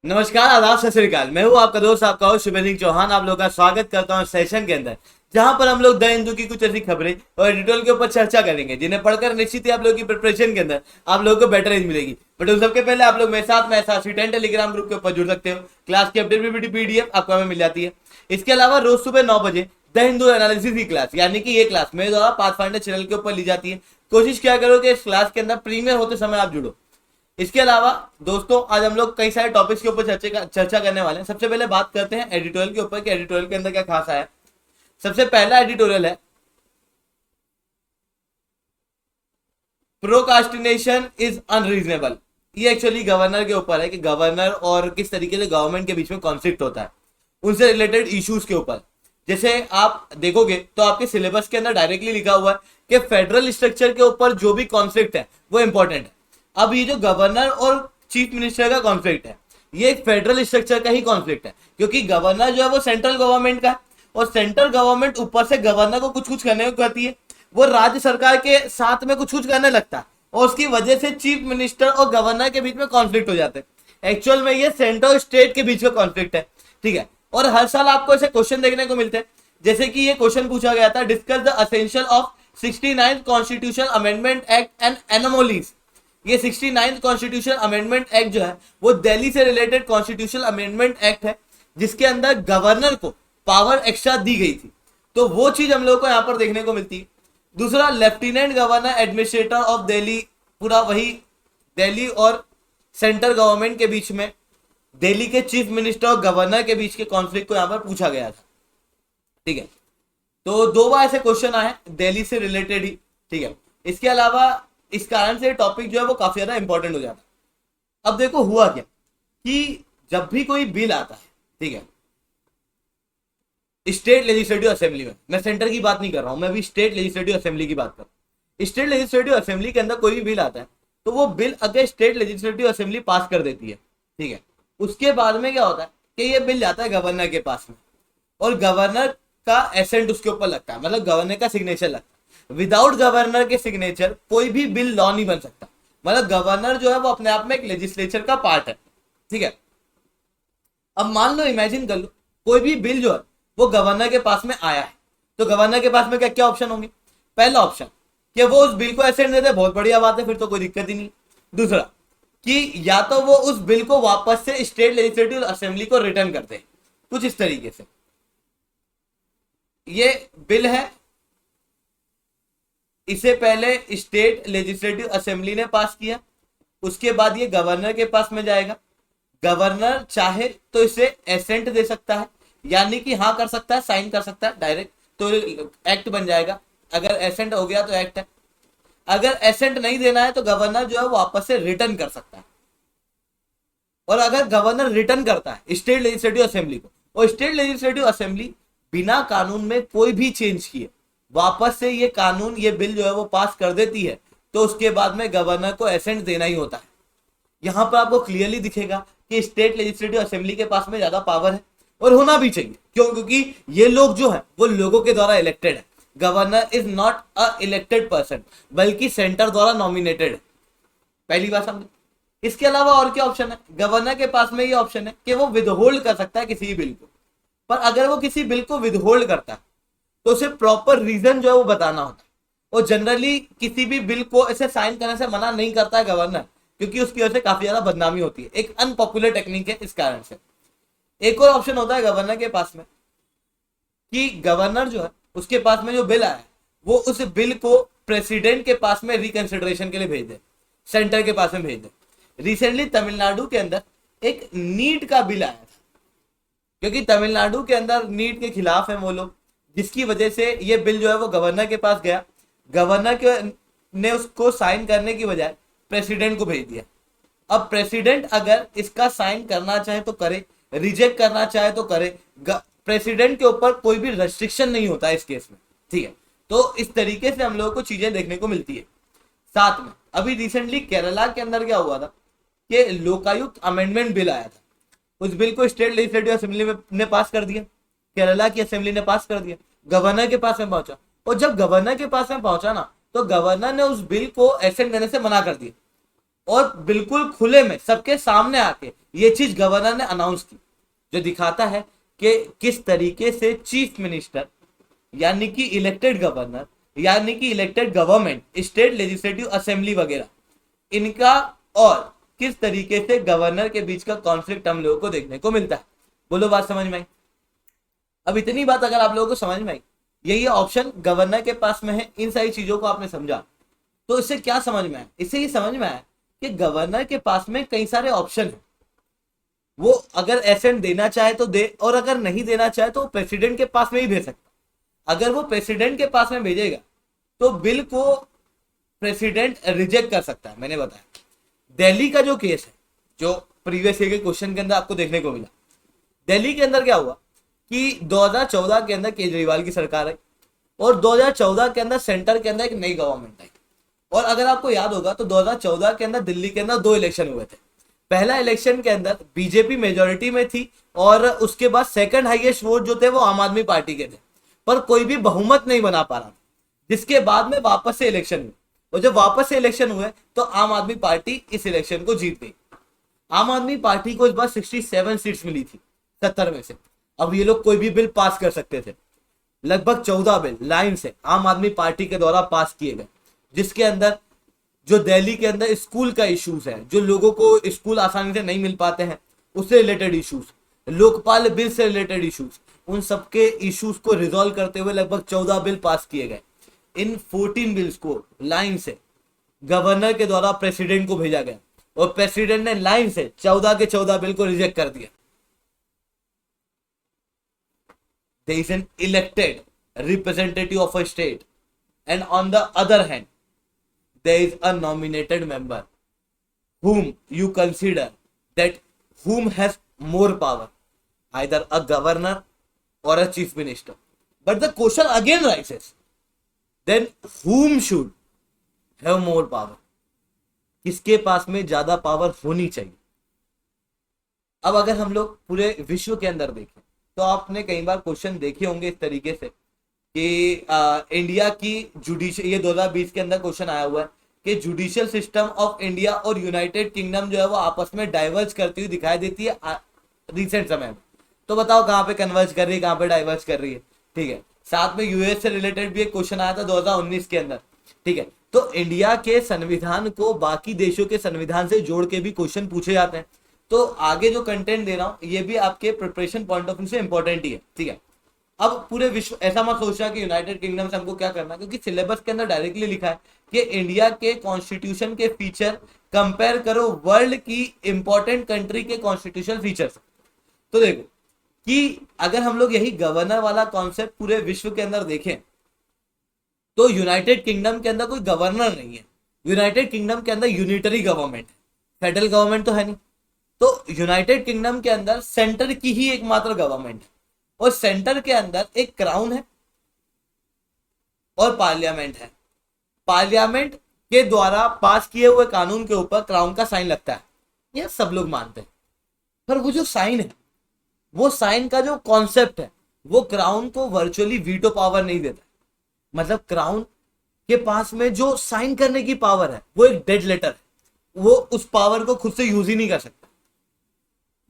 नमस्कार, आदाब, सत श्री अकाल। मैं हूं आपका दोस्त, आपका होस्ट शुभेंद्र सिंह चौहान। आप लोगों का स्वागत करता हूं सेशन के अंदर, जहां पर हम लोग द हिंदू की कुछ ऐसी खबरें और एडिटोरियल के ऊपर चर्चा करेंगे जिन्हें पढ़कर निश्चित ही आप लोगों की प्रिपरेशन के अंदर आप लोगों को बेटर एज मिलेगी। बट उन सबके पहले आप लोग मेरे साथ में ऐसा 10 टेलीग्राम ग्रुप के ऊपर जुड़ सकते हो। क्लास की अपडेट पीडीएफ आपको हमें मिल जाती है। इसके अलावा रोज सुबह 9 बजे द हिंदू एनालिसिस की क्लास, यानी कि ये क्लास मेरे द्वारा पाथफाइंडर चैनल के ऊपर ली जाती है। कोशिश क्या करो कि इस क्लास के अंदर प्रीमियर होते समय आप जुड़ो। इसके अलावा दोस्तों, आज हम लोग कई सारे टॉपिक्स के ऊपर चर्चा करने वाले हैं। सबसे पहले बात करते हैं एडिटोरियल के ऊपर कि एडिटोरियल के अंदर क्या खास है। सबसे पहला एडिटोरियल है प्रोकास्टिनेशन इज अनरीजनेबल। ये एक्चुअली गवर्नर के ऊपर है कि गवर्नर और किस तरीके से गवर्नमेंट के बीच में कॉन्फ्लिक्ट होता है, उनसे रिलेटेड इश्यूज के ऊपर। जैसे आप देखोगे तो आपके सिलेबस के अंदर डायरेक्टली लिखा हुआ है कि फेडरल स्ट्रक्चर के ऊपर जो भी कॉन्फ्लिक्ट है वो इंपॉर्टेंट है। अब ये जो गवर्नर और चीफ मिनिस्टर का कॉन्फ्लिक्ट है, ये एक फेडरल स्ट्रक्चर का ही कॉन्फ्लिक्ट है, क्योंकि गवर्नर जो है वो सेंट्रल गवर्नमेंट का है और सेंट्रल गवर्नमेंट ऊपर से गवर्नर को कुछ कुछ करने को कहती है। वो राज्य सरकार के साथ में कुछ कुछ करने लगता है और उसकी वजह से चीफ मिनिस्टर और गवर्नर के बीच में कॉन्फ्लिक्ट हो जाते हैं। एक्चुअल में ये सेंट्रल स्टेट के बीच में कॉन्फ्लिक्ट है, ठीक है। और हर साल आपको ऐसे क्वेश्चन देखने को मिलते हैं। जैसे कि ये क्वेश्चन पूछा गया था, discuss the essential of 69th constitution amendment act and anomalies. ये 69th कॉन्स्टिट्यूशन अमेंडमेंट एक्ट जो है वो दिल्ली से रिलेटेड कॉन्स्टिट्यूशन अमेंडमेंट एक्ट है, जिसके अंदर गवर्नर को पावर एक्स्ट्रा दी गई थी। तो वो चीज हम लोगों को यहाँ पर देखने को मिलती है। दूसरा, lieutenant governor administrator of Delhi, पूरा वही दिल्ली और सेंट्रल गवर्नमेंट के बीच में, दिल्ली के चीफ मिनिस्टर और गवर्नर के बीच के कॉन्फ्लिक्ट को यहाँ पर पूछा गया था, ठीक है। तो दो बार ऐसे क्वेश्चन आए दिल्ली से रिलेटेड ही, ठीक है। इसके अलावा इस कारण से टॉपिक जो है वो काफी ज्यादा इंपॉर्टेंट हो जाता है। अब देखो हुआ क्या कि जब भी कोई बिल आता है, ठीक है, स्टेट लेजिस्लेटिव असेंबली में, मैं सेंटर की बात नहीं कर रहा हूं, मैं अभी स्टेट लेजिस्लेटिव असेंबली की बात कर रहा हूं। स्टेट लेजिस्लेटिव असेंबली के अंदर कोई भी बिल आता है तो वो बिल अगर स्टेट लेजिस्लेटिव असेंबली पास कर देती है, ठीक है, उसके बाद में क्या होता है कि ये बिल जाता है गवर्नर के पास में और गवर्नर का एसेंट उसके ऊपर लगता है, मतलब गवर्नर का सिग्नेचर लगता है। विदाउट गवर्नर के सिग्नेचर कोई भी बिल लॉ नहीं बन सकता। मतलब गवर्नर जो है वो अपने आप में एक लेजिस्लेचर का पार्ट है, ठीक है। अब मान लो, इमेजिन कर लो, कोई भी बिल जो है वो गवर्नर के पास में आया है, तो गवर्नर के पास में क्या क्या ऑप्शन होंगे। पहला ऑप्शन कि वो उस बिल को एसेंट दे दे, बहुत बढ़िया बात है, फिर तो कोई दिक्कत ही नहीं। दूसरा कि या तो वो उस बिल को वापस से स्टेट लेजिस्लेटिव असेंबली को रिटर्न कर दे, कुछ इस तरीके से। ये बिल है, इसे पहले स्टेट लेजिस्लेटिव असेंबली ने पास किया, उसके बाद ये गवर्नर के पास में जाएगा। गवर्नर चाहे तो इसे एसेंट दे सकता है, यानी कि हाँ कर सकता है, साइन कर सकता है डायरेक्ट, तो एक्ट बन जाएगा। अगर एसेंट हो गया तो एक्ट है। अगर एसेंट नहीं देना है तो गवर्नर जो है वापस से रिटर्न कर सकता है। और अगर गवर्नर रिटर्न करता है स्टेट लेजिस्लेटिव असेंबली को, और स्टेट लेजिस्लेटिव असेंबली बिना कानून में कोई भी चेंज किए वापस से ये कानून, ये बिल जो है वो पास कर देती है, तो उसके बाद में गवर्नर को एसेंट देना ही होता है। यहां पर आपको क्लियरली दिखेगा कि स्टेट लेजिस्लेटिव असेंबली के पास में ज्यादा पावर है, और होना भी चाहिए। क्यों? क्योंकि ये लोग जो है वो लोगों के द्वारा इलेक्टेड है। Governor is not a elected person, बल्कि सेंटर द्वारा नॉमिनेटेड है। पहली बात समझे। इसके अलावा और क्या ऑप्शन है? गवर्नर के पास में ये ऑप्शन है कि वो विदहोल्ड कर सकता है किसी बिल को। पर अगर वो किसी बिल को विदहोल्ड करता है तो उसे प्रॉपर रीजन जो है वो बताना होता है। और जनरली किसी भी बिल को ऐसे साइन करने से मना नहीं करता है गवर्नर, क्योंकि उसकी वजह से काफी ज्यादा बदनामी होती है। एक अनपॉपुलर टेक्निक है इस कारण से। एक और ऑप्शन होता है गवर्नर के पास में कि गवर्नर जो है उसके पास में जो बिल आया है वो उस बिल को प्रेसिडेंट के पास में रिकंसिडरेशन के लिए भेज दे, सेंटर के पास में भेज दे। रिसेंटली तमिलनाडु के अंदर एक नीट का बिल आया था, क्योंकि तमिलनाडु के अंदर नीट के खिलाफ है वो लोग, जिसकी वजह से ये बिल जो है वो गवर्नर के पास गया। गवर्नर के ने उसको साइन करने की बजाय प्रेसिडेंट को भेज दिया। अब प्रेसिडेंट अगर इसका साइन करना चाहे तो करे, रिजेक्ट करना चाहे तो करे। प्रेसिडेंट के ऊपर कोई भी रेस्ट्रिक्शन नहीं होता इस केस में, ठीक है। तो इस तरीके से हम लोगों को चीजें देखने को मिलती है। साथ में अभी रिसेंटली केरला के अंदर क्या हुआ था कि लोकायुक्त अमेंडमेंट बिल आया था। उस बिल को स्टेट लेजिस्लेटिव असेंबली ने पास कर दिया, केरला की असेंबली ने पास कर दिया, गवर्नर के पास में पहुंचा। और जब गवर्नर के पास में पहुंचा ना, तो गवर्नर ने उस बिल को एसेंट देने से मना कर दिया। और बिल्कुल खुले में सबके सामने आके ये चीज गवर्नर ने अनाउंस की, जो दिखाता है कि किस तरीके से चीफ मिनिस्टर यानी कि इलेक्टेड गवर्नर यानी कि elected government, state legislative assembly वगैरह, इनका और किस तरीके से गवर्नर के बीच का कॉन्फ्लिक्ट हम लोगों को देखने को मिलता है। बोलो बात समझ में आई? अब इतनी बात अगर आप लोगों को समझ में आई, यही ऑप्शन गवर्नर के पास में है, इन सारी चीजों को आपने समझा, तो इससे क्या समझ में आया? इससे ये समझ में आया कि गवर्नर के पास में कई सारे ऑप्शन है। वो अगर एसेंट देना चाहे तो दे, और अगर नहीं देना चाहे तो प्रेसिडेंट के पास में ही भेज सकता। अगर वो प्रेसिडेंट के पास में भेजेगा तो बिल को प्रेसिडेंट रिजेक्ट कर सकता है। मैंने बताया दिल्ली का जो केस है, जो प्रीवियस ईयर के क्वेश्चन के अंदर आपको देखने को मिला, दिल्ली के अंदर क्या हुआ कि 2014 के अंदर केजरीवाल की सरकार आई और 2014 के अंदर सेंटर के अंदर एक नई गवर्नमेंट आई। और अगर आपको याद होगा तो 2014 के अंदर दिल्ली के अंदर 2 इलेक्शन हुए थे। पहला इलेक्शन के अंदर बीजेपी मेजोरिटी में थी और उसके बाद सेकंड हाईएस्ट वोट जो थे वो आम आदमी पार्टी के थे, पर कोई भी बहुमत नहीं बना पा रहा था, जिसके बाद में वापस से इलेक्शन हुए। और जब वापस से इलेक्शन हुए तो आम आदमी पार्टी इस इलेक्शन को जीत गई। आम आदमी पार्टी को इस बार 67 सीट्स मिली थी 70 में से। अब ये लोग कोई भी बिल पास कर सकते थे। लगभग 14 बिल लाइन से आम आदमी पार्टी के द्वारा पास किए गए, जिसके अंदर जो दिल्ली के अंदर स्कूल का इश्यूज है, जो लोगों को स्कूल आसानी से नहीं मिल पाते हैं, उससे रिलेटेड इश्यूज, लोकपाल बिल से रिलेटेड इश्यूज, उन सबके इश्यूज को रिजॉल्व करते हुए लगभग 14 बिल पास किए गए। इन 14 बिल्स को लाइन से गवर्नर के द्वारा प्रेसिडेंट को भेजा गया और प्रेसिडेंट ने लाइन से 14 के 14 बिल को रिजेक्ट कर दिया। There is an elected representative of a state, and on the other hand there is a nominated member whom you consider that whom has more power, either a governor or a chief minister. But the question again rises, then whom should have more power? किसके पास में ज्यादा power होनी चाहिए? अब अगर हम लोग पूरे विश्व के अंदर देखें तो आपने कई बार क्वेश्चन देखे होंगे इस तरीके से कि इंडिया की जुडिशियल, ये 2020 के अंदर क्वेश्चन आया हुआ है कि जुडिशियल सिस्टम ऑफ इंडिया और यूनाइटेड किंगडम जो है वो आपस में डाइवर्ज करती हुई दिखाई देती है रिसेंट समय में। तो बताओ कहाँ पे कन्वर्ज कर रही है, कहाँ पे डाइवर्ज कर रही है? ठीक है, साथ में यूएस से रिलेटेड भी एक क्वेश्चन आया था 2019 के अंदर। ठीक है, तो इंडिया के संविधान को बाकी देशों के संविधान से जोड़ के भी क्वेश्चन पूछे जाते हैं। तो आगे जो कंटेंट दे रहा हूं ये भी आपके प्रिपरेशन पॉइंट ऑफ व्यू से इंपॉर्टेंट ही है। ठीक है, अब पूरे विश्व ऐसा मत सोचना कि यूनाइटेड किंगडम से हमको क्या करना, क्योंकि सिलेबस के अंदर डायरेक्टली लिखा है कि इंडिया के कॉन्स्टिट्यूशन के फीचर कंपेयर करो वर्ल्ड की इंपॉर्टेंट कंट्री के कॉन्स्टिट्यूशन फीचर्स। तो देखो कि अगर हम लोग यही गवर्नर वाला कॉन्सेप्ट पूरे विश्व के अंदर देखें तो यूनाइटेड किंगडम के अंदर कोई गवर्नर नहीं है। यूनाइटेड किंगडम के अंदर यूनिटरी गवर्नमेंट है, फेडरल गवर्नमेंट तो है नहीं। तो यूनाइटेड किंगडम के अंदर सेंटर की ही एकमात्र गवर्नमेंट है और सेंटर के अंदर एक क्राउन है और पार्लियामेंट है। पार्लियामेंट के द्वारा पास किए हुए कानून के ऊपर क्राउन का साइन लगता है, यह सब लोग मानते हैं। पर वो जो साइन है, वो साइन का जो कॉन्सेप्ट है, वो क्राउन को वर्चुअली वीटो पावर नहीं देता। मतलब क्राउन के पास में जो साइन करने की पावर है वो एक डेड लेटर है, वो उस पावर को खुद से यूज ही नहीं कर सकता।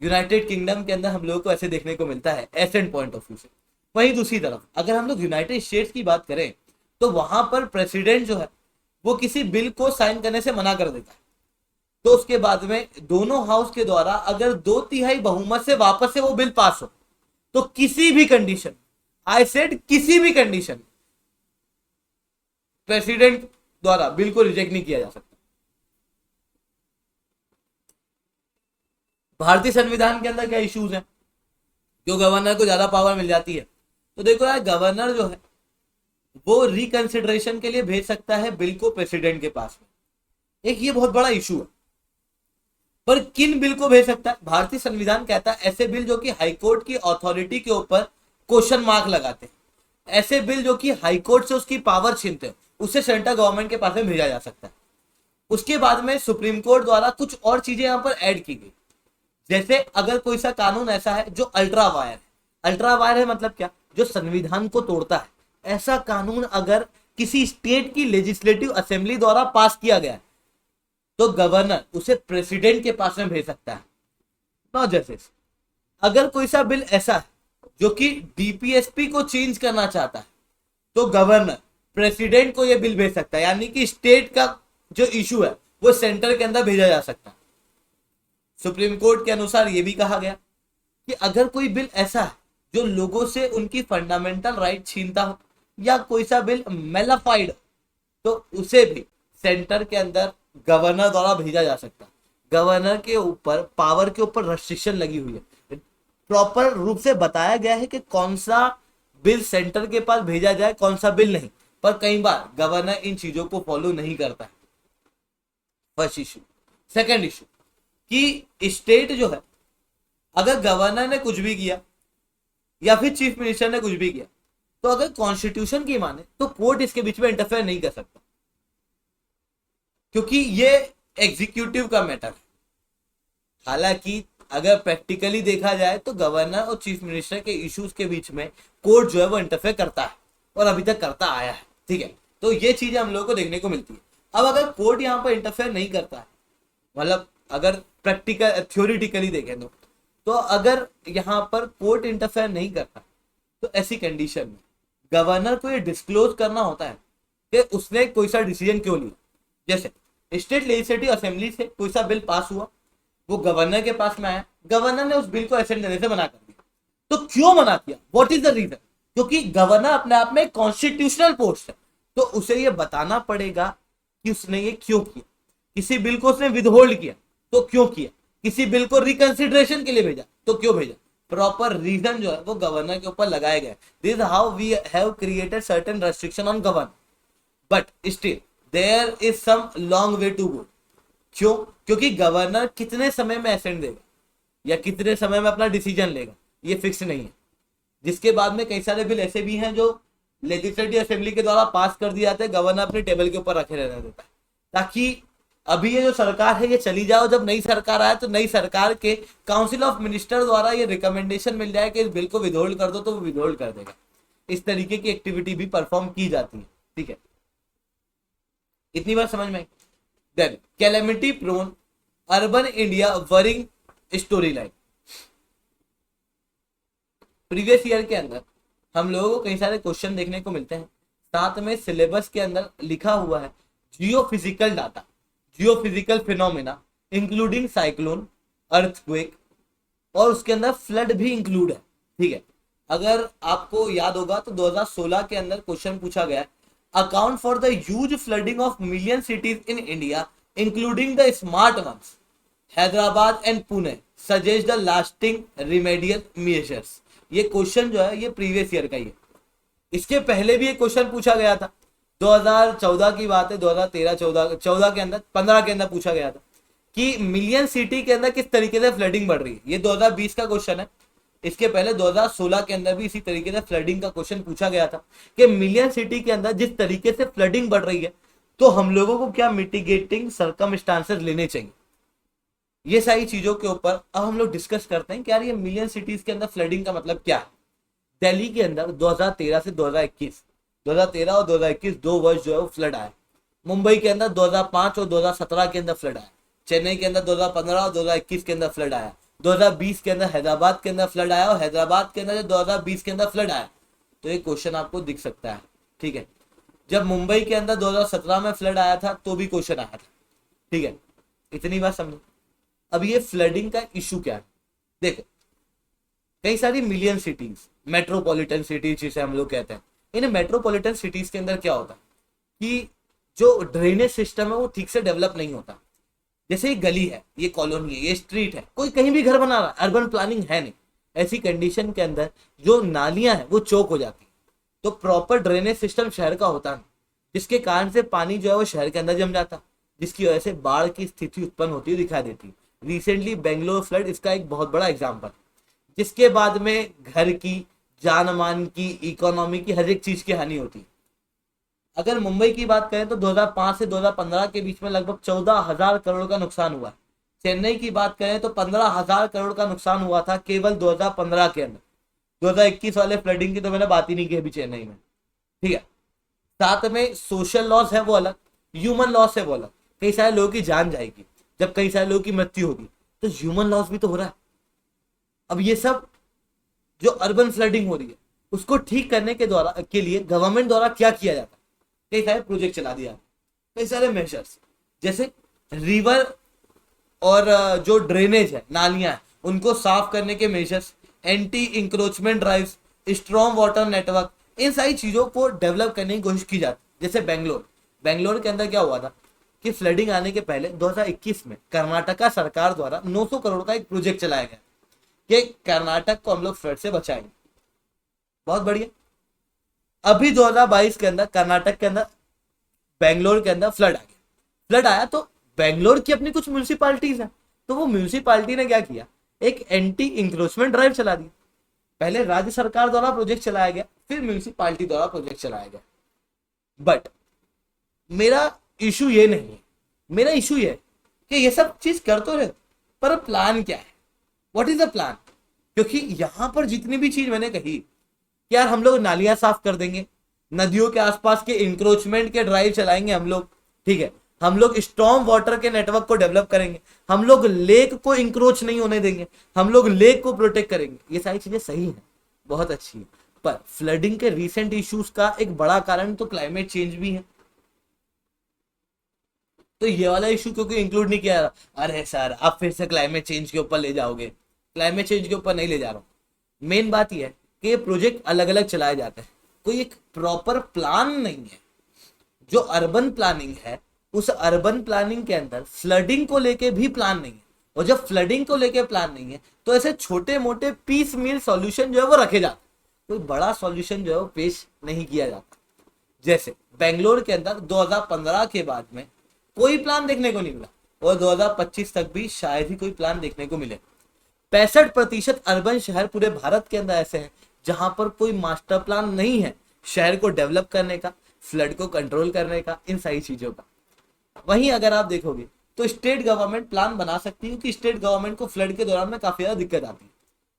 यूनाइटेड किंगडम के अंदर हम लोगों को ऐसे देखने को मिलता है एसेंट पॉइंट ऑफ व्यू से। वहीं दूसरी तरफ अगर हम लोग यूनाइटेड स्टेट्स की बात करें तो वहां पर प्रेसिडेंट जो है वो किसी बिल को साइन करने से मना कर देता है, तो उसके बाद में दोनों हाउस के द्वारा अगर 2/3 बहुमत से वापस से वो बिल पास हो तो किसी भी कंडीशन, आई सेड किसी भी कंडीशन, प्रेसिडेंट द्वारा बिल को रिजेक्ट नहीं किया जा सकता। भारतीय संविधान के अंदर क्या इश्यूज हैं जो गवर्नर को ज्यादा पावर मिल जाती है? तो देखो यार, गवर्नर जो है वो रिकंसिडरेशन के लिए भेज सकता है बिल को प्रेसिडेंट के पास में। एक ये बहुत बड़ा इशू है। पर किन बिल को भेज सकता है? भारतीय संविधान कहता है ऐसे बिल जो कि हाईकोर्ट की अथॉरिटी के ऊपर क्वेश्चन मार्क लगाते हैं, ऐसे बिल जो कि हाईकोर्ट से उसकी पावर छीनते हैं, उसे सेंट्रल गवर्नमेंट के पास में भेजा जा सकता है। उसके बाद में सुप्रीम कोर्ट द्वारा कुछ और चीजें यहां पर ऐड की गई, जैसे अगर कोई सा कानून ऐसा है जो अल्ट्रा वायर है। अल्ट्रा वायर है मतलब क्या? जो संविधान को तोड़ता है। ऐसा कानून अगर किसी स्टेट की लेजिस्लेटिव असेंबली द्वारा पास किया गया है तो गवर्नर उसे प्रेसिडेंट के पास में भेज सकता है। Not justice. अगर कोई सा बिल ऐसा है जो कि डीपीएसपी को चेंज करना चाहता है तो गवर्नर प्रेसिडेंट को यह बिल भेज सकता है, यानी कि स्टेट का जो इशू है वो सेंटर के अंदर भेजा जा सकता है। सुप्रीम कोर्ट के अनुसार यह भी कहा गया कि अगर कोई बिल ऐसा है जो लोगों से उनकी फंडामेंटल राइट छीनता हो या कोई सा बिल मेलाफाइड तो उसे भी सेंटर के अंदर गवर्नर द्वारा भेजा जा सकता है। गवर्नर के ऊपर पावर के ऊपर रेस्ट्रिक्शन लगी हुई है, प्रॉपर रूप से बताया गया है कि कौन सा बिल सेंटर के पास भेजा जाए, कौन सा बिल नहीं, पर कई बार गवर्नर इन चीजों को फॉलो नहीं करता है। First issue. सेकंड इशू कि स्टेट जो है, अगर गवर्नर ने कुछ भी किया या फिर चीफ मिनिस्टर ने कुछ भी किया तो अगर कॉन्स्टिट्यूशन की माने तो कोर्ट इसके बीच में इंटरफेयर नहीं कर सकता, क्योंकि ये एग्जीक्यूटिव का मैटर है। हालांकि अगर प्रैक्टिकली देखा जाए तो गवर्नर और चीफ मिनिस्टर के इश्यूज के बीच में कोर्ट जो है वो इंटरफेयर करता है और अभी तक करता आया है। ठीक है, तो ये चीजें हम लोगों को देखने को मिलती है। अब अगर कोर्ट यहाँ पर इंटरफेयर नहीं करता है, मतलब अगर प्रैक्टिकल थ्योरिटिकली देखें तो अगर यहाँ पर कोर्ट इंटरफेयर नहीं करता तो ऐसी कंडीशन में गवर्नर को ये डिस्क्लोज करना होता है कि उसने कोई सा डिसीजन क्यों लिया। जैसे स्टेट लेजिस्लेटिव असेंबली से कोई सा बिल पास हुआ, वो गवर्नर के पास में आया, गवर्नर ने उस बिल को एसेंट देने से मना कर दिया। तो क्यों मना किया, व्हाट इज द रीजन? क्योंकि गवर्नर अपने आप में कॉन्स्टिट्यूशनल पोस्ट है, तो उसे ये बताना पड़ेगा कि उसने ये क्यों किया। किसी बिल को उसने विदहोल्ड किया तो क्यों किया, किसी बिल को रिकंसिडरेशन के लिए भेजा तो क्यों भेजा, प्रॉपर रीजन जो है वो गवर्नर के ऊपर लगाए गए। This how we have created certain restriction on governor, but still there is some long way to go. क्यों? क्योंकि गवर्नर कितने समय में एसेंट देगा या कितने समय में अपना डिसीजन लेगा ये फिक्स नहीं है। जिसके बाद में कई सारे बिल ऐसे भी हैं जो लेजिस्लेटिव असेंबली के द्वारा पास कर दिए जाते हैं, गवर्नर अपने टेबल के ऊपर रखे रहने देता है ताकि अभी ये जो सरकार है ये चली जाओ, जब नई सरकार आए तो नई सरकार के काउंसिल ऑफ मिनिस्टर द्वारा ये रिकमेंडेशन मिल जाए कि इस बिल को विदहोल्ड कर दो तो वो विदहोल्ड कर देगा। इस तरीके की एक्टिविटी भी परफॉर्म की जाती है। ठीक है, इतनी बात समझ में आई। Then calamity prone urban India worrying story line. Previous year के अंदर हम लोगों को कई सारे क्वेश्चन देखने को मिलते हैं, साथ में सिलेबस के अंदर लिखा हुआ है geophysical data, geophysical phenomena including cyclone, earthquake, और उसके अंदर फ्लड भी इंक्लूड है। ठीक है, अगर आपको याद होगा तो 2016 के अंदर क्वेश्चन पूछा गया, account for the huge flooding of million cities in India including the smart ones, Hyderabad and Pune, suggest the lasting remedial measures. ये क्वेश्चन जो है ये प्रीवियस ईयर का ही है। इसके पहले भी एक क्वेश्चन पूछा गया था, 2014 की बात है, 2013-14 के अंदर 15 के अंदर पूछा गया था कि मिलियन सिटी के अंदर किस तरीके से फ्लडिंग बढ़ रही है। ये 2020 का क्वेश्चन है। इसके पहले 2016 के अंदर भी इसी तरीके से फ्लडिंग का क्वेश्चन पूछा गया था कि मिलियन सिटी के अंदर जिस तरीके से फ्लडिंग बढ़ रही है तो हम लोगों को क्या मिटिगेटिंग सर्कमस्टांसेस लेने चाहिए। ये सारी चीजों के ऊपर अब हम लोग डिस्कस करते हैं कि यार ये मिलियन सिटीज के अंदर फ्लडिंग का मतलब क्या है। दिल्ली के अंदर 2013 से 2021, 2013 और 2021 2 वर्ष जो है वो फ्लड आया। मुंबई के अंदर 2005 और 2017 के अंदर फ्लड आया। चेन्नई के अंदर 2015 और 2021 के अंदर फ्लड आया। 2020 के अंदर हैदराबाद के अंदर फ्लड आया और हैदराबाद के अंदर 2020 के अंदर फ्लड आया। तो ये क्वेश्चन आपको दिख सकता है। ठीक है, जब मुंबई के अंदर 2017 में फ्लड आया था तो भी क्वेश्चन आया था। ठीक है, इतनी बात समझो। अब ये फ्लडिंग का इशू क्या है, देखो कई सारी मिलियन सिटीज, मेट्रोपॉलिटन सिटीज जिसे हम लोग कहते हैं, इन मेट्रोपॉलिटन सिटीज के अंदर क्या होता है कि जो ड्रेनेज सिस्टम है वो ठीक से डेवलप नहीं होता। जैसे ये गली है, ये कॉलोनी है, ये स्ट्रीट है, कोई कहीं भी घर बना रहा है, अर्बन प्लानिंग है नहीं। ऐसी कंडीशन के अंदर जो नालियां हैं वो चौक हो जाती है, तो प्रॉपर ड्रेनेज सिस्टम शहर का होता नहीं, जिसके कारण से पानी जो है वो शहर के अंदर जम जाता, जिसकी वजह से बाढ़ की स्थिति उत्पन्न होती हुई दिखाई देती है। रिसेंटली बेंगलोर फ्लड इसका एक बहुत बड़ा एग्जाम्पल, जिसके बाद में घर की, जान मान की, इकोनॉमी की, हर एक चीज की हानि होती है। अगर मुंबई की बात करें तो 2005 से 2015 के बीच में लगभग 14,000 करोड़ का नुकसान हुआ। चेन्नई की बात करें तो 15,000 करोड़ का नुकसान हुआ था केवल 2015 के अंदर। 2021 वाले फ्लडिंग की तो मैंने बात ही नहीं की अभी चेन्नई में। ठीक है, साथ में सोशल लॉस है वो अलग, ह्यूमन लॉस है वो अलग। कई सारे लोगों की जान जाएगी, जब कई सारे लोगों की मृत्यु होगी तो ह्यूमन लॉस भी तो हो रहा है। अब ये सब जो अर्बन फ्लडिंग हो रही है उसको ठीक करने के लिए गवर्नमेंट द्वारा क्या किया जाता है, कई सारे प्रोजेक्ट चला दिया, कई सारे मेजर्स, जैसे रिवर और जो ड्रेनेज है, नालियां हैं, उनको साफ करने के measures, anti encroachment drives, strong water network, इन सारी चीजों को डेवलप करने की कोशिश की जाती। जैसे बेंगलोर के अंदर क्या हुआ था कि फ्लडिंग आने के पहले 2021 में कर्नाटका सरकार द्वारा 900 करोड़ का एक प्रोजेक्ट चलाया गया कि कर्नाटक को हम लोग फ्लड से बचाएंगे। बहुत बढ़िया। अभी 2022 के अंदर कर्नाटक के अंदर, बेंगलोर के अंदर फ्लड आया तो बेंगलोर की अपनी कुछ म्यूनिसिपालिटीज है, तो वो म्यूनिसिपालिटी ने क्या किया, एक एंटी इंक्रोचमेंट ड्राइव चला दी। पहले राज्य सरकार द्वारा प्रोजेक्ट चलाया गया, फिर म्यूनिसिपालिटी द्वारा प्रोजेक्ट चलाया गया। बट मेरा इशू ये नहीं है, मेरा इशू ये है कि ये सब चीज कर तो रहे, पर प्लान क्या है, व्हाट इज द प्लान? क्योंकि यहां पर जितनी भी चीज मैंने कही कि यार हम लोग नालियां साफ कर देंगे, नदियों के आसपास के इंक्रोचमेंट के ड्राइव चलाएंगे हम लोग, ठीक है, हम लोग स्टॉर्म वाटर के नेटवर्क को डेवलप करेंगे, हम लोग लेक को इंक्रोच नहीं होने देंगे, हम लोग लेक को प्रोटेक्ट करेंगे, ये सारी चीजें सही है, बहुत अच्छी है। पर फ्लडिंग के रीसेंट इश्यूज का एक बड़ा कारण तो क्लाइमेट चेंज भी है। तो ये वाला इशू क्योंकि इंक्लूड नहीं किया? अरे सर आप फिर से क्लाइमेट चेंज के ऊपर ले जाओगे। क्लाइमेट चेंज के ऊपर नहीं ले जा रहा हूं। मेन बात यह है कि ये प्रोजेक्ट अलग अलग चलाए जाते हैं, कोई एक प्रॉपर प्लान नहीं है। जो अर्बन प्लानिंग है, उस अर्बन प्लानिंग के अंदर फ्लडिंग को लेके भी प्लान नहीं है, और जब फ्लडिंग को लेके प्लान नहीं है तो ऐसे छोटे मोटे पीस मील सॉल्यूशन जो है वो रखे जाते, कोई बड़ा सॉल्यूशन जो है वो पेश नहीं किया जाता। जैसे बेंगलोर के अंदर 2015 के बाद में कोई प्लान देखने को नहीं मिला, और 2025 तक भी शायद ही कोई प्लान देखने को मिले। 65% अर्बन शहर पूरे भारत के अंदर ऐसे हैं जहां पर कोई मास्टर प्लान नहीं है शहर को डेवलप करने का, फ्लड को कंट्रोल करने का, इन सारी चीजों का। वहीं अगर आप देखोगे तो स्टेट गवर्नमेंट प्लान बना सकती है, क्योंकि स्टेट गवर्नमेंट को फ्लड के दौरान में काफी ज्यादा दिक्कत आती है,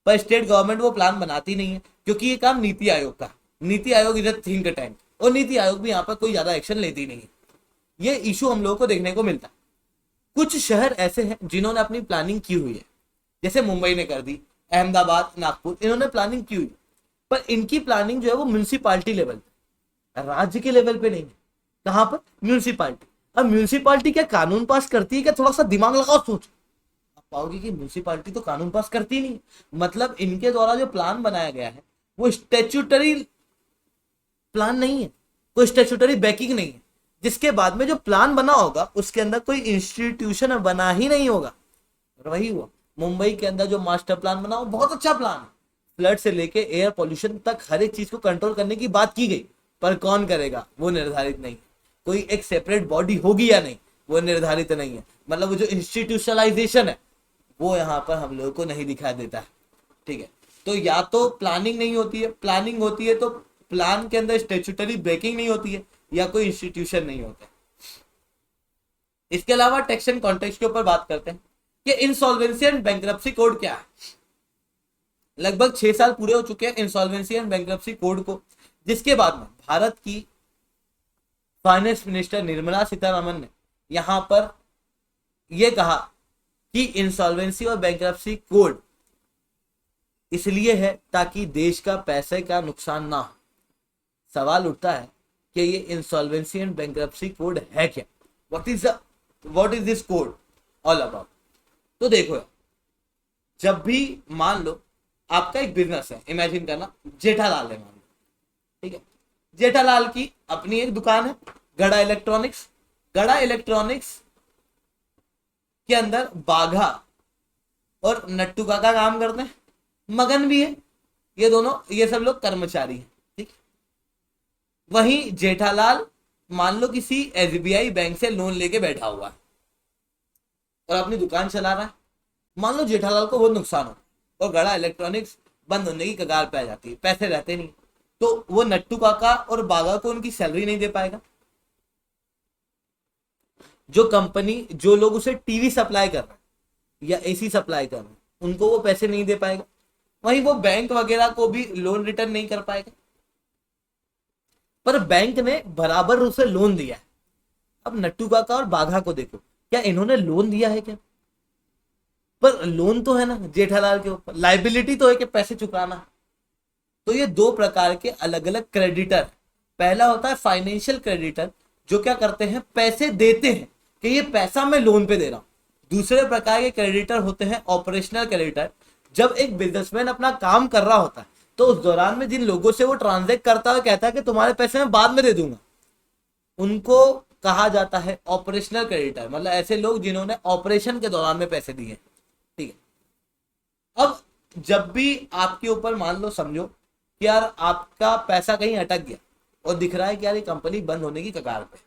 पर स्टेट गवर्नमेंट वो प्लान बनाती नहीं है, क्योंकि ये काम नीति आयोग का। नीति आयोग इधर थिंक टैंक, और नीति आयोग भी यहाँ पर कोई ज्यादा एक्शन लेती नहीं है। ये इशू हम लोगों को देखने को मिलता है। कुछ शहर ऐसे हैं जिन्होंने अपनी प्लानिंग की हुई है, जैसे मुंबई ने कर दी, अहमदाबाद, नागपुर, इन्होंने प्लानिंग की हुई, पर इनकी प्लानिंग जो है वो म्यूनिसिपालिटी लेवल पे, राज्य के लेवल पे नहीं है। कहां पर? म्यूनिसिपालिटी। अब म्यूनिसिपालिटी क्या कानून पास करती है क्या? थोड़ा सा दिमाग लगाओ, सोच। आप पाओगे कि म्यूनिसिपालिटी तो कानून पास करती नहीं, मतलब इनके द्वारा जो प्लान बनाया गया है वो स्टैट्यूटरी प्लान नहीं है, कोई स्टैट्यूटरी बैकिंग नहीं है, जिसके बाद में जो प्लान बना होगा उसके अंदर कोई इंस्टीट्यूशन बना ही नहीं होगा। और वही हुआ मुंबई के अंदर जो मास्टर प्लान बना, वो बहुत अच्छा प्लान है, फ्लड से लेके एयर पॉल्यूशन तक हर एक चीज को कंट्रोल करने की बात की गई, पर कौन करेगा वो निर्धारित नहीं। कोई एक सेपरेट बॉडी होगी या नहीं वो निर्धारित नहीं है, मतलब वो जो इंस्टीट्यूशनलाइजेशन है वो यहाँ पर हम लोगों को नहीं दिखाई देता है। ठीक है, तो या तो प्लानिंग नहीं होती है, प्लानिंग होती है तो प्लान के अंदर स्टैट्यूटरी ब्रेकिंग नहीं होती है, या कोई इंस्टीट्यूशन नहीं होता। इसके अलावा टैक्स एंड कॉन्टेक्स्ट के ऊपर बात करते हैं कि इंसॉल्वेंसी एंड बैंक्रप्सी कोड क्या है। लगभग 6 साल पूरे हो चुके हैं इंसॉल्वेंसी एंड बैंक्रप्सी कोड को, जिसके बाद में भारत की फाइनेंस मिनिस्टर निर्मला सीतारमन ने यहां पर यह कहा कि इंसॉल्वेंसी और बैंक्रप्सी कोड इसलिए है ताकि देश का पैसे का नुकसान ना हो। सवाल उठता है कि ये इंसॉल्वेंसी एंड बैंक्रप्सी कोड है क्या? What is this code all about? तो देखो यार, जब भी मान लो आपका एक बिजनेस है, इमेजिन करना जेठालाल है मान लो, ठीक है, जेठालाल की अपनी एक दुकान है गड़ा इलेक्ट्रॉनिक्स। गड़ा इलेक्ट्रॉनिक्स के अंदर बाघा और नट्टू काका काम करते हैं, मगन भी है, ये दोनों, ये सब लोग कर्मचारी हैं, ठीक। वहीं जेठालाल मान लो किसी एसबीआई बैंक से लोन लेके बैठा हुआ है और अपनी दुकान चला रहा है। मान लो जेठालाल को बहुत नुकसान हो और गड़ा इलेक्ट्रॉनिक्स बंद होने की कगार पे आ जाती है, पैसे रहते नहीं, तो वो नट्टू काका और बागा को उनकी सैलरी नहीं दे पाएगा। जो कंपनी, जो लोग उसे टीवी सप्लाई कर रहे हैं या एसी सप्लाई कर रहे हैं, उनको वो पैसे नहीं दे पाएगा। वहीं वो बैंक वगैरह को भी लोन रिटर्न नहीं कर पाएगा। पर बैंक ने बराबर उसे लोन दिया है। अब नट्टू काका और बाघा को देखो, क्या इन्होंने लोन दिया है क्या? पर लोन तो है ना जेठालाल के ऊपर, लाइबिलिटी तो है कि पैसे चुकाना। तो ये दो प्रकार के अलग अलग क्रेडिटर। पहला होता है फाइनेंशियल क्रेडिटर, जो क्या करते हैं, पैसे देते हैं कि ये पैसा मैं लोन पे दे रहा हूं। दूसरे प्रकार के क्रेडिटर होते हैं ऑपरेशनल क्रेडिटर। जब एक बिजनेसमैन अपना काम कर रहा होता है तो उस दौरान में जिन लोगों से वो ट्रांजेक्ट करता है कहता है कि तुम्हारे पैसे मैं बाद में दे दूंगा, उनको कहा जाता है ऑपरेशनल क्रेडिटर। मतलब ऐसे लोग जिन्होंने ऑपरेशन के दौरान में पैसे दिए। ठीक है। अब जब भी आपके ऊपर मान लो, समझो कि यार आपका पैसा कहीं अटक गया और दिख रहा है कि यार ये कंपनी बंद होने की कगार पे,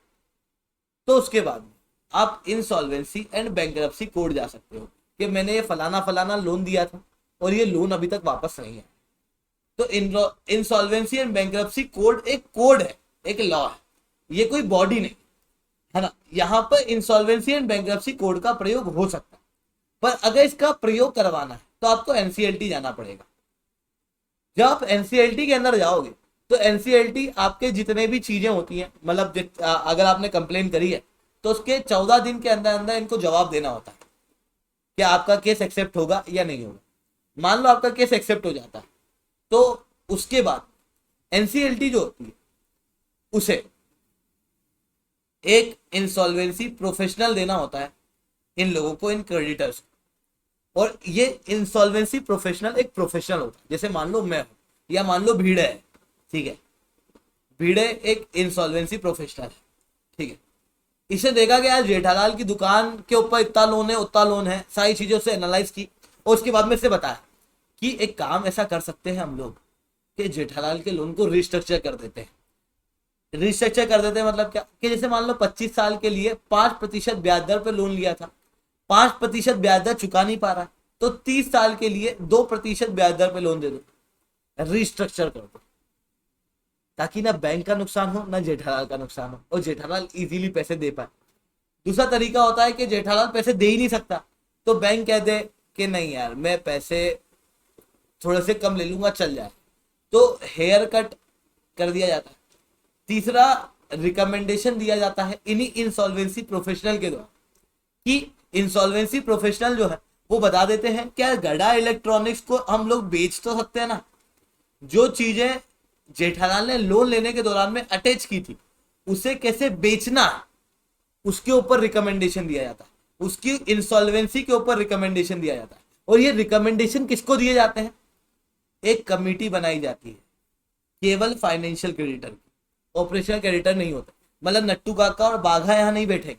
तो उसके बाद आप इंसॉल्वेंसी एंड बैंकरप्सी कोर्ट जा सकते हो कि मैंने ये फलाना फलाना लोन दिया था और ये लोन अभी तक वापस नहीं है। तो इंसॉल्वेंसी एंड बैंकरप्सी कोड एक कोड है, एक लॉ है, ये कोई बॉडी नहीं है ना। यहाँ पर इंसॉल्वेंसी एंड बैंकरप्सी कोड का प्रयोग हो सकता है, पर अगर इसका प्रयोग करवाना है तो आपको एनसीएलटी जाना पड़ेगा। जब आप एनसीएलटी के अंदर जाओगे तो एनसीएलटी आपके जितने भी चीजें होती हैं, मतलब अगर आपने कंप्लेन करी है तो उसके 14 दिन के अंदर अंदर इनको जवाब देना होता है कि आपका केस एक्सेप्ट होगा या नहीं होगा। मान लो आपका केस एक्सेप्ट हो जाता है तो उसके बाद एनसीएलटी जो होती है उसे एक इंसॉल्वेंसी प्रोफेशनल देना होता है इन लोगों को, इन क्रेडिटर्स को। और ये इंसॉल्वेंसी प्रोफेशनल एक प्रोफेशनल होता है, जैसे मान लो मैं हूं या मान लो भिड़े है। ठीक है, भिड़े एक इंसॉल्वेंसी प्रोफेशनल है। ठीक है, इसे देखा गया जेठालाल की दुकान के ऊपर इतना लोन है उतना लोन है, सारी चीजों से एनालाइज की और उसके बाद में से बताया कि एक काम ऐसा कर सकते हैं हम लोग कि जेठालाल के लोन को रिस्ट्रक्चर कर देते हैं। रिस्ट्रक्चर कर देते हैं मतलब क्या, कि जैसे मान लो 25 साल के लिए 5% ब्याज दर पे लोन लिया था, 5% ब्याज दर चुका नहीं पा रहा है, तो 30 साल के लिए 2% ब्याज दर पे लोन दे दो, रिस्ट्रक्चर कर दो, ताकि ना बैंक का नुकसान हो ना जेठालाल का नुकसान हो और जेठालाल इजीली पैसे दे पाए। दूसरा तरीका होता है कि जेठालाल पैसे दे ही नहीं सकता तो बैंक कह दे कि नहीं यार मैं पैसे थोड़े से कम ले लूंगा, चल जाए, तो हेयर कट कर दिया जाता है। तीसरा रिकमेंडेशन दिया जाता है इन्हीं इंसॉल्वेंसी प्रोफेशनल के द्वारा कि इंसॉल्वेंसी प्रोफेशनल जो है वो बता देते हैं क्या गड़ा इलेक्ट्रॉनिक्स को हम लोग बेच तो सकते हैं ना, जो चीजें जेठालाल ने लोन लेने के दौरान में अटैच की थी उसे कैसे बेचना है उसके ऊपर रिकमेंडेशन दिया जाता है, उसकी इंसॉल्वेंसी के ऊपर रिकमेंडेशन दिया जाता है। और ये रिकमेंडेशन किसको दिए जाते हैं, एक कमेटी बनाई जाती है केवल फाइनेंशियल क्रेडिटर की, ऑपरेशनल क्रेडिटर नहीं होता। मतलब नट्टू काका और बाघा यहाँ नहीं बैठेंगे,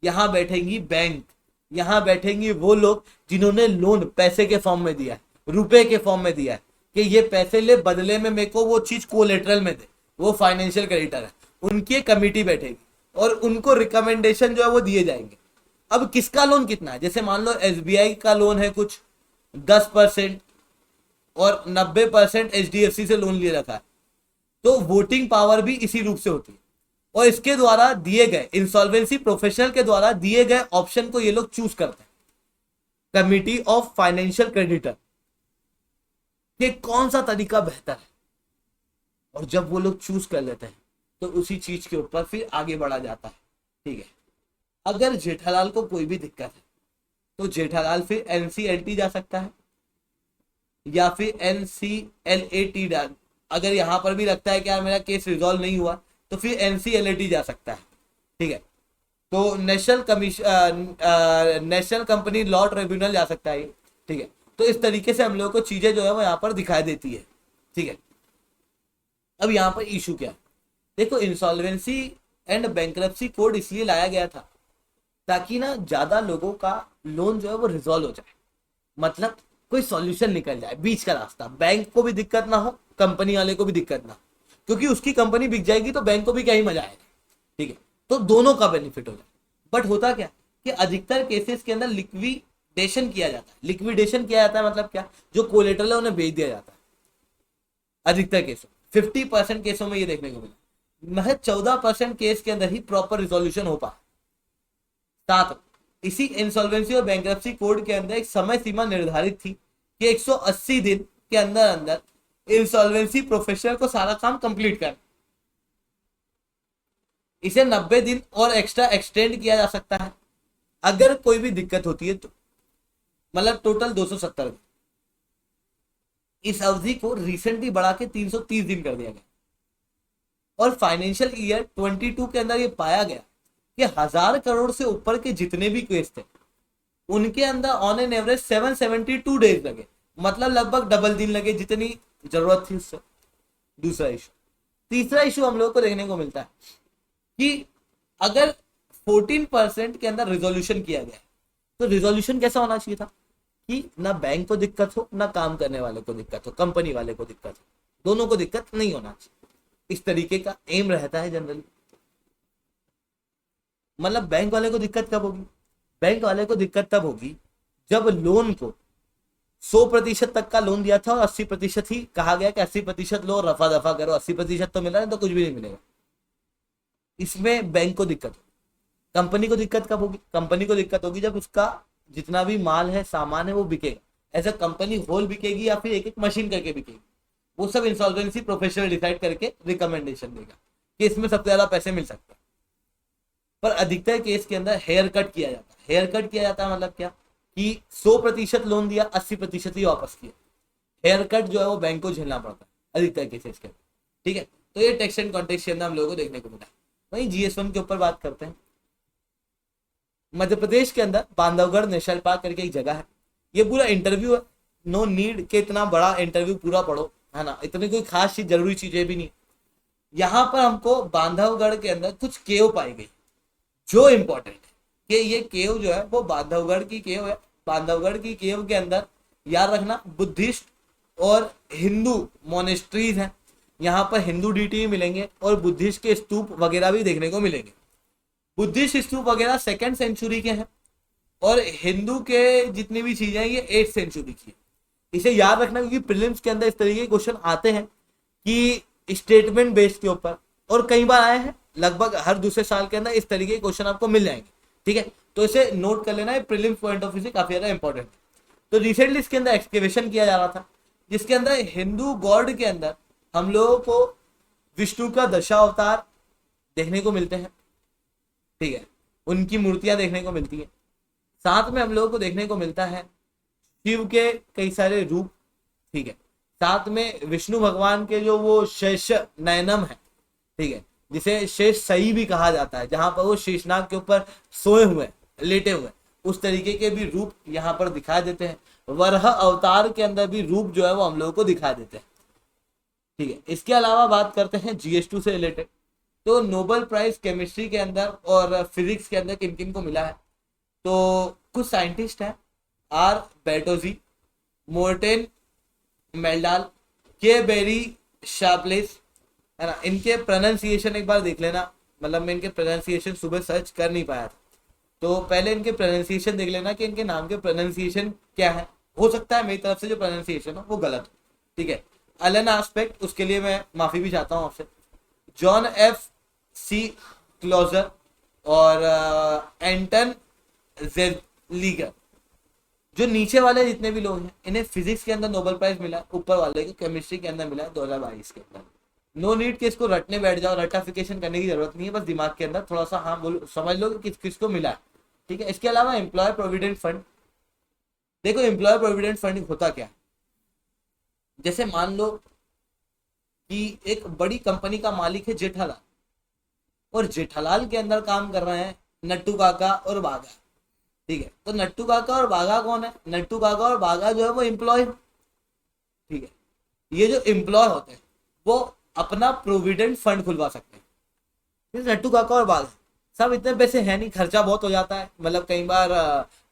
यहाँ बैठेंगी बैंक, यहाँ बैठेंगी वो लोग जिन्होंने लोन पैसे के फॉर्म में दिया है, रुपए के फॉर्म में दिया है कि ये पैसे ले बदले में मेरे को वो चीज कोलेटरल में दे, वो फाइनेंशियल क्रेडिटर है, उनकी एक कमेटी बैठेगी और उनको रिकमेंडेशन जो है वो दिए जाएंगे। अब किसका लोन कितना है, जैसे मान लो एसबीआई का लोन है कुछ 10% और 90% एचडीएफसी से लोन ले रखा है, तो वोटिंग पावर भी इसी रूप से होती है और इसके द्वारा दिए गए इंसॉल्वेंसी प्रोफेशनल के द्वारा दिए गए ऑप्शन को ये लोग चूज करते हैं, कमिटी ऑफ फाइनेंशियल क्रेडिटर, कि कौन सा तरीका बेहतर है। और जब वो लोग चूज कर लेते हैं तो उसी चीज के ऊपर फिर आगे बढ़ा जाता है। ठीक है, अगर जेठालाल को कोई भी दिक्कत है तो जेठालाल फिर एनसीएलटी जा सकता है या फिर एनसीएलएटी, अगर यहां पर भी लगता है कि यार मेरा केस रिजॉल्व नहीं हुआ तो फिर एनसीएलएटी जा सकता है। ठीक है, तो नेशनल कंपनी लॉ ट्रिब्यूनल जा सकता है। ठीक है, तो इस तरीके से हम लोगों को चीजें जो है वो यहाँ पर दिखाई देती है। ठीक है, अब यहाँ पर इशू क्या है, देखो इंसॉल्वेंसी एंड बैंकरप्सी कोड इसलिए लाया गया था ताकि ना ज्यादा लोगों का लोन जो है वो रिजॉल्व हो जाए, मतलब कोई सॉल्यूशन निकल जाए, बीच का रास्ता, बैंक को भी दिक्कत ना हो, कंपनी वाले को भी दिक्कत ना हो, क्योंकि उसकी कंपनी बिक जाएगी तो बैंक को भी क्या ही मजा आएगा। ठीक है, तो दोनों का बेनिफिट हो जाए। बट होता क्या कि अधिकतर केसेस के अंदर लिक्विडेशन किया जाता है। लिक्विडेशन किया जाता है मतलब क्या, जो कोलेटरल है उन्हें बेच दिया जाता है। अधिकतर केसों 50% केसों में ये देखने को मिला, महज 14% केस के अंदर ही प्रॉपर रिजोल्यूशन हो पाया। साथ इसी इंसॉल्वेंसी और बैंक्रप्सी कोड के अंदर एक समय सीमा निर्धारित थी कि 180 दिन के अंदर अंदर इंसॉल्वेंसी प्रोफेशनल को सारा काम कंप्लीट करना। इसे 90 दिन और एक्स्ट्रा एक्सटेंड किया जा सकता है अगर कोई भी दिक्कत होती है तो, मतलब टोटल 270 दिन। इस अवधि को रिसेंटली बढ़ा के 330 दिन कर दिया गया। और फाइनेंशियल ईयर 22 के अंदर ये पाया गया कि 1000 करोड़ से ऊपर के जितने भी केस थे उनके अंदर ऑन एन एवरेज 772 डेज लगे, मतलब लगभग डबल दिन लगे जितनी जरूरत थी उससे। दूसरा इशू, तीसरा इशू हम लोगों को देखने को मिलता है कि अगर 14% के अंदर रिजोल्यूशन किया गया तो रिजोल्यूशन कैसा होना चाहिए था कि ना बैंक को दिक्कत हो ना काम करने वाले को दिक्कत हो, कंपनी वाले को दिक्कत हो, दोनों को दिक्कत नहीं होना चाहिए। इस तरीके का एम रहता है जनरली। मतलब बैंक वाले को दिक्कत कब होगी? बैंक वाले को दिक्कत तब होगी जब लोन को 100% तक का लोन दिया था और 80% ही कहा गया कि 80% लो, रफा दफा करो, 80% तो मिला है तो कुछ भी नहीं मिलेगा। इसमें बैंक को दिक्कत होगी। कंपनी को दिक्कत कब होगी? कंपनी को दिक्कत होगी जब उसका जितना भी माल है, सामान है, वो बिकेगा। एज ए कंपनी होल बिकेगी या फिर एक एक मशीन करके बिकेगी, वो सब इंसॉल्वेंसी प्रोफेशनल डिसाइड करके रिकमेंडेशन देगा कि इसमें सबसे ज्यादा पैसे मिल सकते हैं। पर अधिकतर केस के अंदर हेयर कट किया जाता है। हेयर कट किया जाता है मतलब क्या कि 100% लोन दिया, 80% ही वापस किया। हेयर कट जो है वो बैंक को झेलना पड़ता है अधिकतर केसेस के अंदर। ठीक है, तो ये टैक्स एंड कॉन्टेक्स्ट के अंदर हम लोगों को देखने को मिला। वहीं GS1 के ऊपर बात करते हैं। मध्य प्रदेश के अंदर बांधवगढ़ नेशनल पार्क करके एक जगह है। ये पूरा इंटरव्यू है, नो नीड के इतना बड़ा इंटरव्यू पूरा पढ़ो, है ना, इतनी कोई खास चीज जरूरी चीजें भी नहीं। यहाँ पर हमको बांधवगढ़ के अंदर कुछ केव पाई गई जो इंपॉर्टेंट है कि ये केव जो है वो बांधवगढ़ की केव है। बांधवगढ़ की केव के अंदर याद रखना बुद्धिस्ट और हिंदू मोनेस्ट्रीज हैं। यहाँ पर हिंदू डीटी भी मिलेंगे और बुद्धिस्ट के स्तूप वगैरह भी देखने को मिलेंगे। बुद्धिस्ट स्तूप वगैरह 2nd सेंचुरी के हैं और हिंदू के जितनी भी चीजें हैं ये 8th सेंचुरी की है। इसे याद रखना क्योंकि प्रीलिम्स के अंदर इस तरीके के क्वेश्चन आते हैं कि स्टेटमेंट बेस्ड के ऊपर, और कई बार आए हैं, लगभग हर दूसरे साल के अंदर इस तरीके के क्वेश्चन आपको मिल जाएंगे। ठीक है, तो इसे नोट कर लेना है, प्रीलिम्स पॉइंट ऑफ व्यू से काफी ज्यादा इंपॉर्टेंट है। तो रिसेंटली इसके अंदर एक्सकेवेशन किया जा रहा था जिसके अंदर हिंदू गॉड के अंदर हम लोगों को विष्णु का दशावतार देखने को मिलते हैं। ठीक है, उनकी मूर्तियां देखने को मिलती है। साथ में हम लोगों को देखने को मिलता है शिव के कई सारे रूप। ठीक है, साथ में विष्णु भगवान के जो वो शेष नयनम है, ठीक है, जिसे शेष सही भी कहा जाता है, जहां पर वो शेषनाग के ऊपर सोए हुए, लेटे हुए, उस तरीके के भी रूप यहाँ पर दिखाई देते हैं। वराह अवतार के अंदर भी रूप जो है वो हम लोगों को दिखाई देते हैं। ठीक है, इसके अलावा बात करते हैं GS2 से रिलेटेड। तो नोबेल प्राइज केमिस्ट्री के अंदर और फिजिक्स के अंदर किन किन को मिला है? तो कुछ साइंटिस्ट हैं, आर बैटोजी, मोर्टेन मेल्डाल, के बेरी शार्पलेस, है ना। इनके प्रोनाउंसिएशन एक बार देख लेना, मतलब मैं इनके प्रोनाउंसिएशन सुबह सर्च कर नहीं पाया था, तो पहले इनके प्रोनाउंसिएशन देख लेना कि इनके नाम के प्रोनाउंसिएशन क्या है। हो सकता है मेरी तरफ से जो प्रोनाउंसिएशन हो वो गलत हो। ठीक है, अलन एस्पेक्ट, उसके लिए मैं माफी भी चाहता हूँ आपसे। John F.C. क्लोजर और एंटन जेलीगर, जो नीचे वाले जितने भी लोग हैं इन्हें फिजिक्स के अंदर नोबेल प्राइज मिला है, ऊपर वाले को केमिस्ट्री के अंदर मिला है 2022 के अंदर। नो नीड के इसको रटने बैठ जाओ, रटाफिकेशन करने की जरूरत नहीं है, बस दिमाग के अंदर थोड़ा सा हाँ बोलो, समझ लो कि किसको मिला है। ठीक है, इसके अलावा एम्प्लॉय प्रोविडेंट फंड। देखो एम्प्लॉय प्रोविडेंट फंड होता क्या है, जैसे मान लो कि एक बड़ी कंपनी का मालिक है जेठालाल, और जेठालाल के अंदर काम कर रहे हैं नट्टू काका और बागा। ठीक है, तो नट्टू काका और बागा कौन है? नट्टू काका और बागा जो है वो एम्प्लॉय। ठीक है, ये जो एम्प्लॉय होते हैं वो अपना प्रोविडेंट फंड खुलवा सकते हैं। नट्टू काका और बागा सब इतने पैसे है नहीं, खर्चा बहुत हो जाता है। मतलब कई बार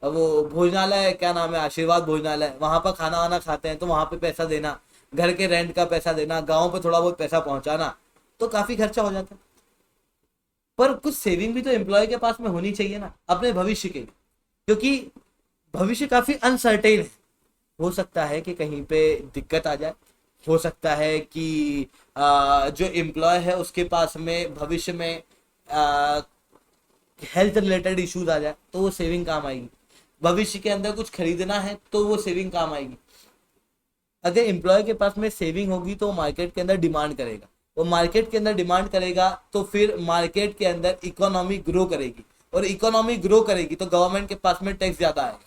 वो भोजनालय, क्या नाम है, आशीर्वाद भोजनालय, वहां पर खाना वाना खाते हैं तो वहां पे पैसा देना, घर के रेंट का पैसा देना, गाँव पे थोड़ा बहुत पैसा पहुंचाना, तो काफी खर्चा हो जाता है। पर कुछ सेविंग भी तो एम्प्लॉय के पास में होनी चाहिए ना अपने भविष्य के लिए, क्योंकि भविष्य काफी अनसर्टेन है। हो सकता है कि कहीं पे दिक्कत आ जाए, हो सकता है कि जो एम्प्लॉय है उसके पास में भविष्य में हेल्थ रिलेटेड इश्यूज आ जाए तो वो सेविंग काम आएगी। भविष्य के अंदर कुछ खरीदना है तो वो सेविंग काम आएगी। अगर एम्प्लॉय के पास में सेविंग होगी तो मार्केट के अंदर डिमांड करेगा, वो मार्केट के अंदर डिमांड करेगा तो फिर मार्केट के अंदर इकोनॉमी ग्रो करेगी, और इकोनॉमी ग्रो करेगी तो गवर्नमेंट के पास में टैक्स ज्यादा आएगा।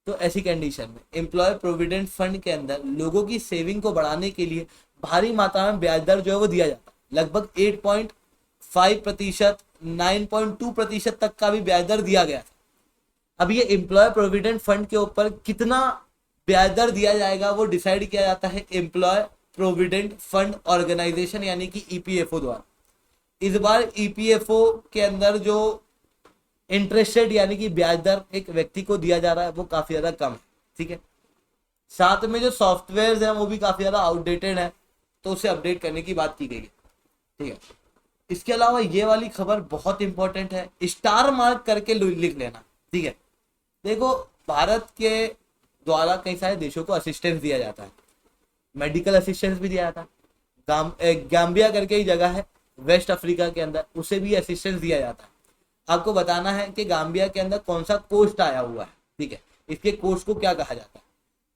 तो ऐसी कंडीशन में एम्प्लॉय प्रोविडेंट फंड के अंदर लोगों की सेविंग को बढ़ाने के लिए भारी मात्रा में ब्याज दर जो है वो दिया जाता है। लगभग 8.5%, 9.2% तक का भी ब्याज दर दिया गया था। अब ये एम्प्लॉय प्रोविडेंट फंड के ऊपर कितना ब्याज दर दिया जाएगा वो डिसाइड किया जाता है एम्प्लॉय प्रोविडेंट फंड ऑर्गेनाइजेशन यानी कि ईपीएफओ द्वारा। इस बार ईपीएफओ के अंदर जो इंटरेस्ट रेट यानी कि ब्याज दर एक व्यक्ति को दिया जा रहा है वो काफी ज्यादा कम है, ठीक है। साथ में जो सॉफ्टवेयर है वो भी काफी ज्यादा आउटडेटेड है, तो उसे अपडेट करने की बात की गई है, ठीक है। इसके अलावा ये वाली खबर बहुत इंपॉर्टेंट है, स्टार मार्क करके लिख लेना, ठीक है। देखो, भारत के द्वारा कई सारे देशों को असिस्टेंस दिया जाता है, मेडिकल असिस्टेंस भी दिया जाता है। गाम्बिया करके ही जगह है वेस्ट अफ्रीका के अंदर, उसे भी असिस्टेंस दिया जाता है। आपको बताना है कि गाम्बिया के अंदर कौन सा कोस्ट आया हुआ है, ठीक है, इसके कोस्ट को क्या कहा जाता है।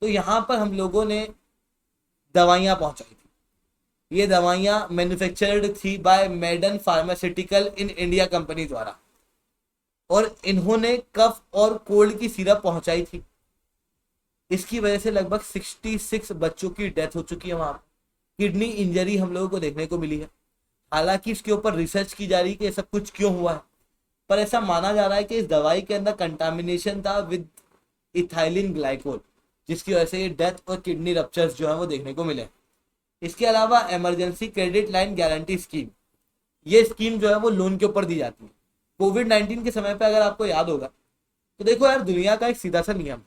तो यहाँ पर हम लोगों ने दवाइयाँ पहुंचाई थी। ये दवाइयाँ मैन्युफैक्चर्ड थी by Maiden pharmaceutical in India company द्वारा, और इन्होंने कफ और कोल्ड की सिरप पहुंचाई थी। इसकी वजह से लगभग 66 बच्चों की डेथ हो चुकी है वहां। किडनी इंजरी हम लोगों को देखने को मिली है। हालांकि इसके ऊपर रिसर्च की जा रही है कि सब कुछ क्यों हुआ है, पर ऐसा माना जा रहा है कि इस दवाई के अंदर कंटामिनेशन था विद इथाइलिन ग्लाइकोल, जिसकी वजह से ये डेथ और किडनी रप्चर्स जो है वो देखने को मिले। इसके अलावा emergency credit line guarantee scheme, ये स्कीम जो है वो लोन के ऊपर दी जाती है। कोविड-19 के समय पे अगर आपको याद होगा तो देखो यार, दुनिया का एक सीधा सा नियम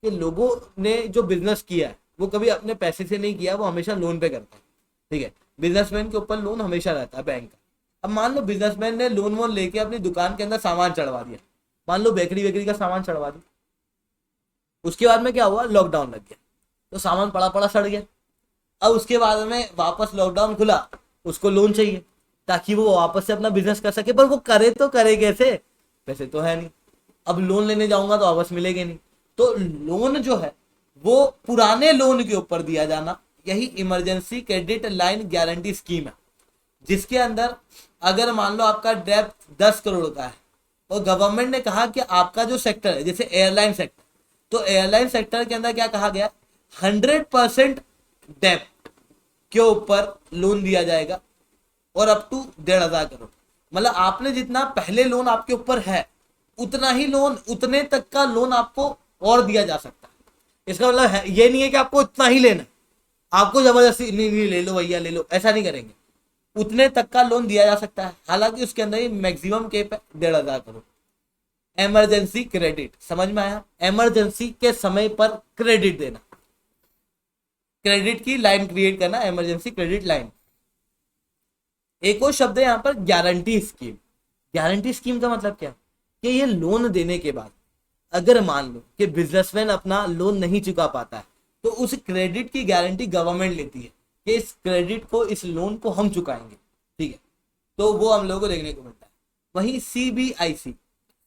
कि लोगों ने जो बिजनेस किया है वो कभी अपने पैसे से नहीं किया, वो हमेशा लोन पे करता है, ठीक है। बिजनेसमैन के ऊपर लोन हमेशा रहता है बैंक का। अब मान लो बिजनेसमैन ने लोन वोन लेके अपनी दुकान के अंदर सामान चढ़वा दिया, मान लो बेकरी वेकरी का सामान चढ़वा दिया। उसके बाद में क्या हुआ, लॉकडाउन लग गया तो सामान पड़ा पड़ा सड़ गया। अब उसके बाद में वापस लॉकडाउन खुला, उसको लोन चाहिए ताकि वो वापस से अपना बिजनेस कर सके, पर वो करे तो करे कैसे, पैसे तो है नहीं। अब लोन लेने जाऊंगा तो वापस मिलेंगे नहीं, तो लोन जो है वो पुराने लोन के ऊपर दिया जाना, यही emergency credit line guarantee scheme है, जिसके अंदर अगर मान लो आपका डेप्थ 10 करोड़ का है और गवर्नमेंट ने कहा कि आपका जो सेक्टर है जैसे एयरलाइन सेक्टर, तो एयरलाइन सेक्टर के अंदर क्या कहा गया, 100% डेप्थ के ऊपर लोन दिया जाएगा और अप टू 1,500 करोड़। मतलब आपने जितना पहले लोन आपके ऊपर है उतना ही लोन, उतने तक का लोन आपको और दिया जा सकता है। इसका मतलब है ये नहीं है कि आपको इतना ही लेना है, आपको जबरदस्ती नहीं ले लो भैया ले लो, ऐसा नहीं करेंगे। उतने तक का लोन दिया जा सकता है, हालांकि उसके अंदर ही मैक्सिमम केप है 1,500 करोड़। इमरजेंसी क्रेडिट, समझ में आया, इमरजेंसी के समय पर क्रेडिट देना, क्रेडिट की लाइन क्रिएट करना, इमरजेंसी क्रेडिट लाइन। एक और शब्द है यहाँ पर गारंटी स्कीम। गारंटी स्कीम का मतलब क्या, कि ये लोन देने के बाद अगर मान लो कि बिजनेसमैन अपना लोन नहीं चुका पाता है तो उस क्रेडिट की गारंटी गवर्नमेंट लेती है कि इस क्रेडिट को, इस लोन को हम चुकाएंगे, ठीक है। तो वो हम लोगों को देखने को मिलता है। वहीं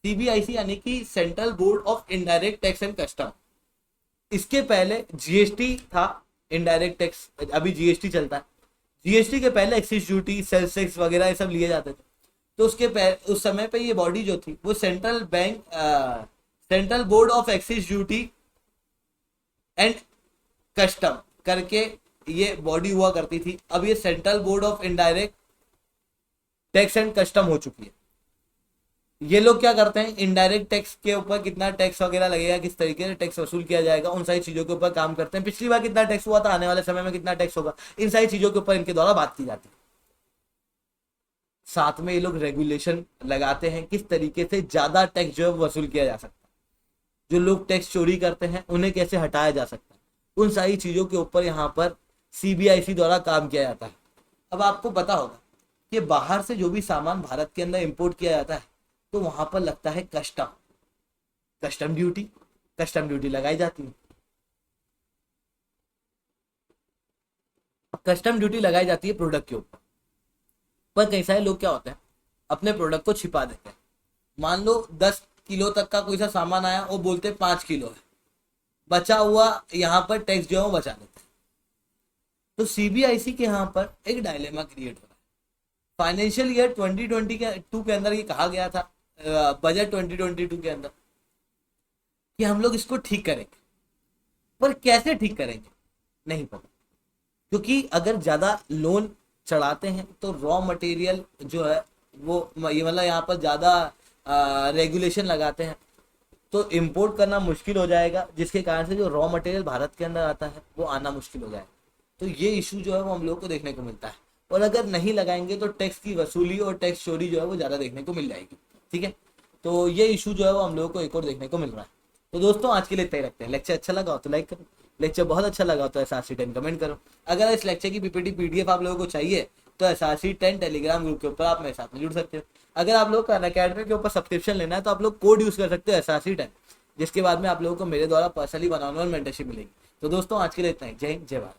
सीबीआईसी यानी कि central board of indirect tax and custom, इसके पहले जीएसटी था, इनडायरेक्ट टैक्स, अभी जीएसटी चलता है। जीएसटी के पहले एक्साइज ड्यूटी, सेल्स टैक्स वगैरह ये सब लिए जाते थे। तो उस समय पे ये बॉडी जो थी वो central board of excise duty and custom करके ये बॉडी हुआ करती थी। अब ये central board of indirect tax and custom हो चुकी है। ये लोग क्या करते हैं, इनडायरेक्ट टैक्स के ऊपर कितना टैक्स वगैरह लगेगा, किस तरीके से टैक्स वसूल किया जाएगा, उन सारी चीजों के ऊपर काम करते हैं। पिछली बार कितना टैक्स हुआ था, आने वाले समय में कितना टैक्स होगा, इन सारी चीजों के ऊपर इनके द्वारा बात की जाती है। साथ में ये लोग रेगुलेशन लगाते हैं किस तरीके से ज्यादा टैक्स जो है वसूल किया जा सकता है, जो लोग टैक्स चोरी करते हैं उन्हें कैसे हटाया जा सकता है, उन सारी चीजों के ऊपर यहाँ पर सीबीआईसी द्वारा काम किया जाता है। अब आपको पता होगा कि बाहर से जो भी सामान भारत के अंदर इंपोर्ट किया जाता है तो वहां पर लगता है कस्टम ड्यूटी लगाई जाती है। कस्टम ड्यूटी लगाई जाती है प्रोडक्ट के ऊपर, पर कई सारे लोग क्या होते हैं, अपने प्रोडक्ट को छिपा देते हैं। मान लो 10 किलो तक का कोई सा सामान आया, वो बोलते हैं 5 किलो है, बचा हुआ यहाँ पर टैक्स जो है वो बचा लेते हैं। तो सीबीआईसी के यहाँ पर एक डायलेमा क्रिएट हो रहा है। फाइनेंशियल ईयर 2022 के अंदर ये कहा गया था, बजट 2022 के अंदर, कि हम लोग इसको ठीक करेंगे, पर कैसे ठीक करेंगे नहीं पता। क्योंकि अगर ज्यादा लोन चढ़ाते हैं तो रॉ मटेरियल जो है वो ये मतलब यहाँ पर ज्यादा रेगुलेशन लगाते हैं तो इंपोर्ट करना मुश्किल हो जाएगा, जिसके कारण से जो रॉ मटेरियल भारत के अंदर आता है वो आना मुश्किल हो जाएगा। तो ये इशू जो है वो हम लोग को देखने को मिलता है। और अगर नहीं लगाएंगे तो टैक्स की वसूली और टैक्स चोरी जो है वो ज़्यादा देखने को मिल जाएगी। ठीक है, तो ये इशू जो है वो हम लोगों को एक और देखने को मिल रहा है। तो दोस्तों आज के लिए इतना ही रखते हैं। लेक्चर अच्छा लगा हो तो लाइक करो, लेक्चर बहुत अच्छा लगा हो तो SRC10 कमेंट करो। अगर इस लेक्चर की PPT PDF आप लोगों को चाहिए तो SRC10 टेलीग्राम ग्रुप के ऊपर आप मेरे साथ में जुड़ सकते हो। अगर आप लोग अनअकैडमी के ऊपर सब्सक्रिप्शन लेना है तो आप लोग कोड यूज कर सकते हो SRC10, जिसके बाद में आप लोगों को मेरे द्वारा personally one on one mentorship मिलेगी। तो दोस्तों आज के लिए इतना ही। जय हिंद, जय भारत।